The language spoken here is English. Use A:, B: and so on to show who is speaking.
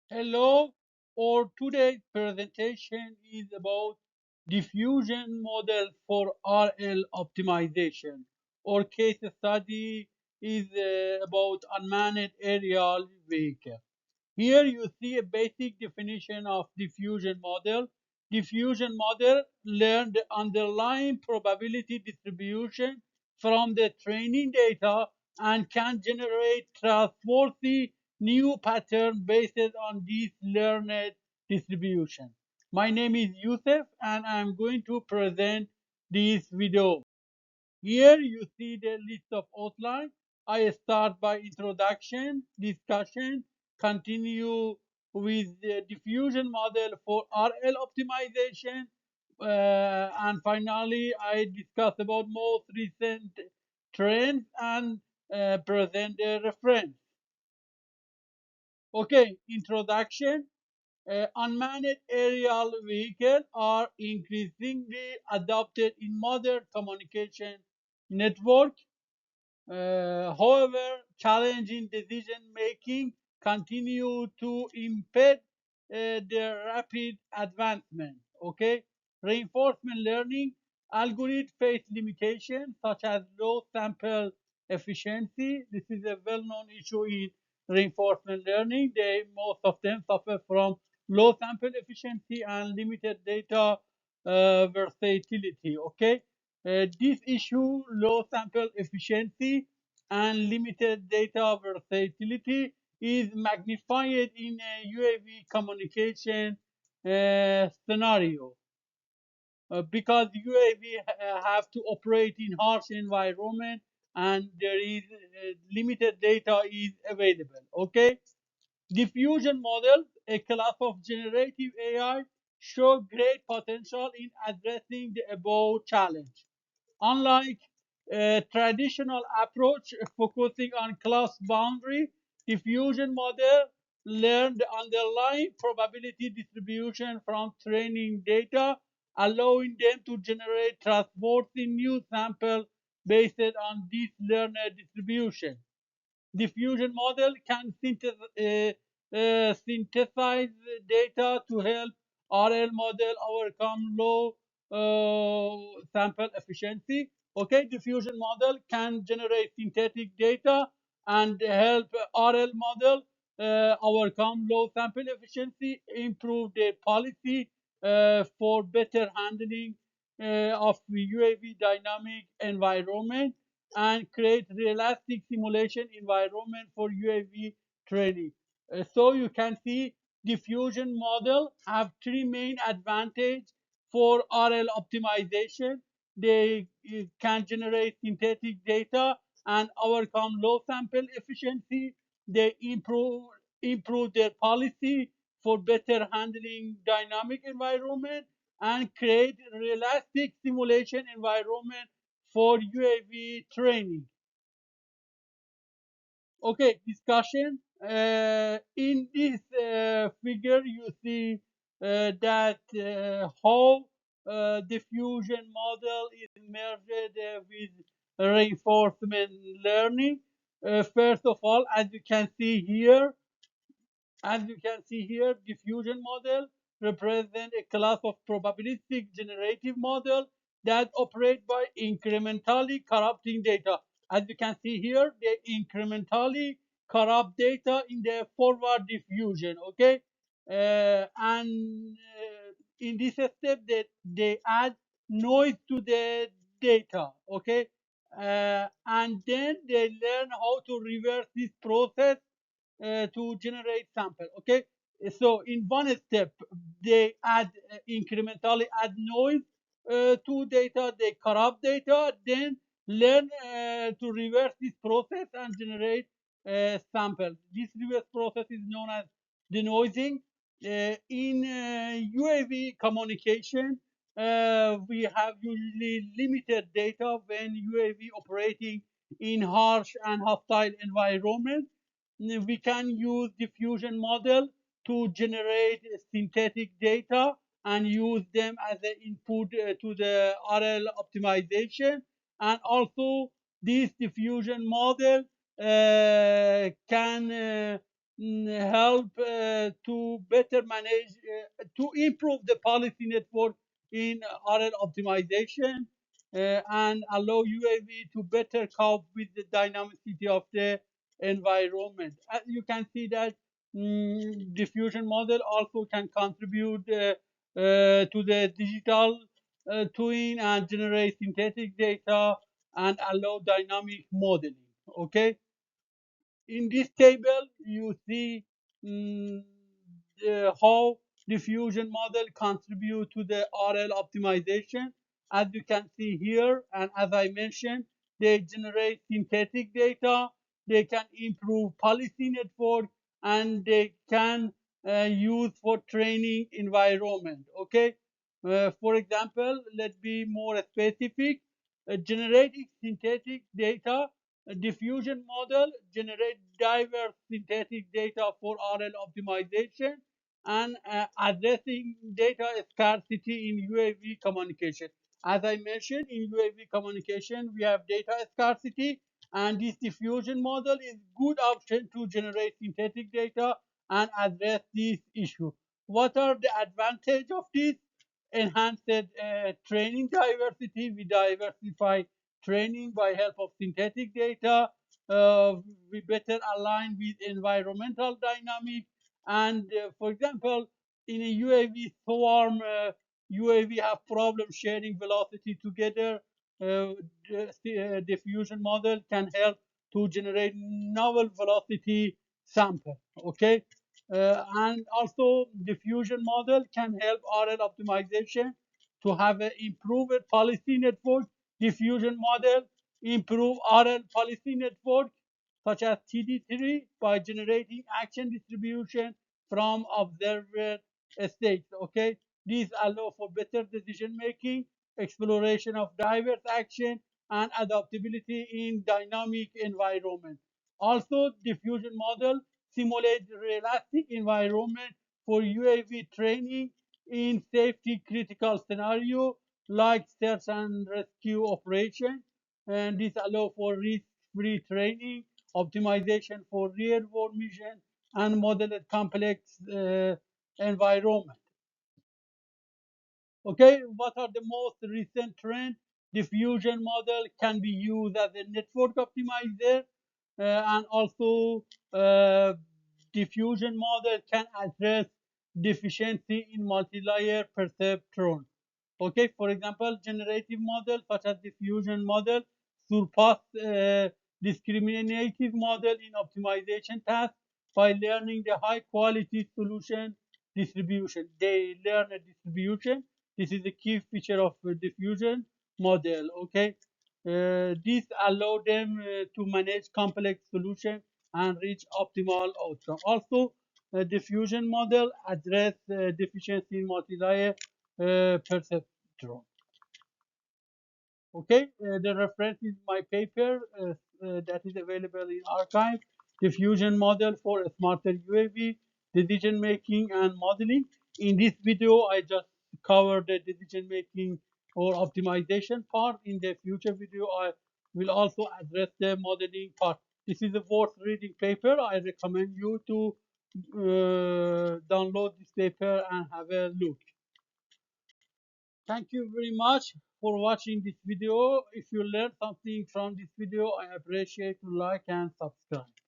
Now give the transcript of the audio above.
A: Hello, our today's presentation is about diffusion model for RL optimization. Our case study is about unmanned aerial vehicle. Here you see a basic definition of diffusion model. Diffusion model learn the underlying probability distribution from the training data and can generate trustworthy new pattern based on this learned distribution. My name is Yusuf and I'm going to present this video. Here you see the list of outline. I start by introduction, discussion, continue with the diffusion model for RL optimization, and finally I discuss about most recent trends and present the reference. Okay, introduction. Unmanned aerial vehicles are increasingly adopted in modern communication network. However, challenging decision making continue to impede their rapid advancement. Okay, reinforcement learning algorithms face limitations such as low sample efficiency. This is a well-known issue in reinforcement learning. Most of them suffer from low sample efficiency and limited data versatility. Okay, this issue, low sample efficiency and limited data versatility, is magnified in a UAV communication scenario because UAV have to operate in harsh environment and there is limited data is available. Okay, diffusion models, a class of generative AI, show great potential in addressing the above challenge. Unlike a traditional approach focusing on class boundary, diffusion model learn the underlying probability distribution from training data, allowing them to generate trustworthy new samples based on this learned distribution. Diffusion model can synthesize data to help RL model overcome low sample efficiency. Okay, diffusion model can generate synthetic data and help RL model overcome low sample efficiency, improve their policy for better handling of UAV dynamic environment and create realistic simulation environment for UAV training. So you can see diffusion model have three main advantage for RL optimization. They can generate synthetic data and overcome low sample efficiency. They improve their policy for better handling dynamic environment and create realistic simulation environment for UAV training. Okay, discussion. In this figure, you see that how diffusion model is merged with reinforcement learning. First of all, as you can see here, diffusion model represent a class of probabilistic generative model that operate by incrementally corrupting data. As you can see here, they incrementally corrupt data in the forward diffusion. Okay, and in this step, they add noise to the data. Okay, and then they learn how to reverse this process to generate sample. Okay, so in one step they add incrementally add noise to data, they corrupt data, then learn to reverse this process and generate sample. This reverse process is known as denoising. In UAV communication, we have usually limited data when UAV operating in harsh and hostile environment. We can use diffusion model to generate synthetic data and use them as an input to the RL optimization. And also, this diffusion model can help to better manage, to improve the policy network in RL optimization, and allow UAV to better cope with the dynamicity of the environment. As you can see that diffusion model also can contribute to the digital twin and generate synthetic data and allow dynamic modeling. Okay, in this table, you see mm, how diffusion model contribute to the RL optimization. As you can see here, and as I mentioned, they generate synthetic data, they can improve policy network, and they can use for training environment. Okay, for example, let's be more specific. Generating synthetic data, a diffusion model generate diverse synthetic data for RL optimization and addressing data scarcity in UAV communication. As I mentioned, in UAV communication, we have data scarcity, and this diffusion model is good option to generate synthetic data and address this issue. What are the advantage of this? Enhanced training diversity. We diversify training by help of synthetic data. We better align with environmental dynamics. And for example, in a UAV swarm, UAV have problem sharing velocity together. The diffusion model can help to generate novel velocity sample. Okay, and also diffusion model can help RL optimization to have an improved policy network. Diffusion model improve RL policy network such as TD3 by generating action distribution from observer states. Okay, these allow for better decision making, exploration of diverse action, and adaptability in dynamic environment. Also, diffusion model simulate realistic environment for UAV training in safety critical scenario like search and rescue operation, and this allow for risk-free training, optimization for real-world mission, and modeled complex environment. Okay, what are the most recent trends? Diffusion model can be used as a network optimizer, and also uh, diffusion model can address deficiency in multi-layer perceptron. Okay, for example, generative model such as diffusion model surpass discriminative model in optimization tasks by learning the high quality solution distribution. They learn a distribution. This is the key feature of diffusion model. Okay, this allow them to manage complex solution and reach optimal outcome. Also, diffusion model address deficiency in multi-layer perceptron. Okay, the reference is my paper that is available in archive. Diffusion model for a smarter UAV, decision making and modeling. In this video, I just covered the decision making or optimization part. In the future video, I will also address the modeling part. This is a worth reading paper. I recommend you to download this paper and have a look. Thank you very much for watching this video. If you learned something from this video, I appreciate you like and subscribe.